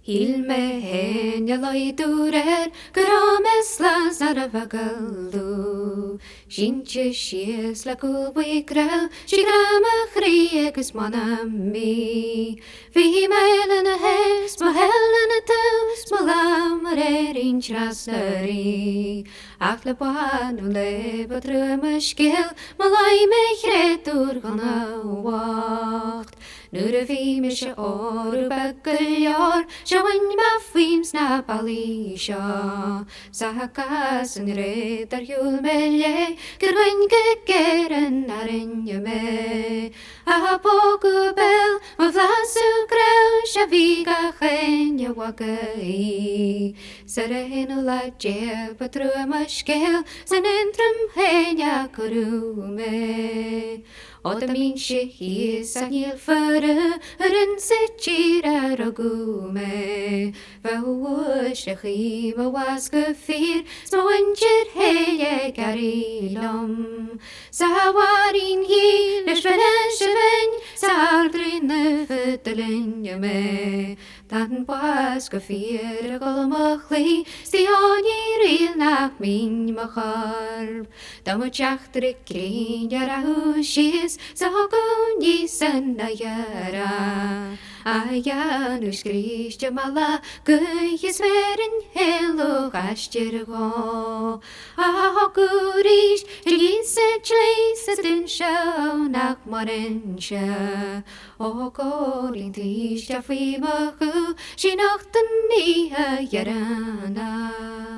Hilmehen yaloi durer, grames las aravagaldu. Shinche shies la kulwi grel, shigrama chrieg manami. Vi meilen a hes, ma hellen a tus, ma lammer in trasneri. Ach le boan u le batrume skil, ma lai me chretur gana wacht. Nu de vi me se oru bakkeljar, Sjoen ma fims na palisha, Sahakas en redar jul melje, Gerwen gekeren narenje me. A poku bel, ma vlasu greu, Shaviga genje wakkei. Sereno la je patru ma skel, Sen entrum henja kurume. Og de minste his an hilfere, en sitjira rogume. Vauus de chima was gefir, små enger heje garilom. Sawarin hil, er sven, sardrine fötelenje me. Dan was gefir golmachli, stioni ril nach min macharb. Dan moet jachter krin jara hushis, Zagon jisen na jara. Ajanus Christje mala, Gøyes veren helo gastjergo. Akurish, Jise chleise den sjau nach morensje. Og korin tisja fimaku, Sinachten nye jarana.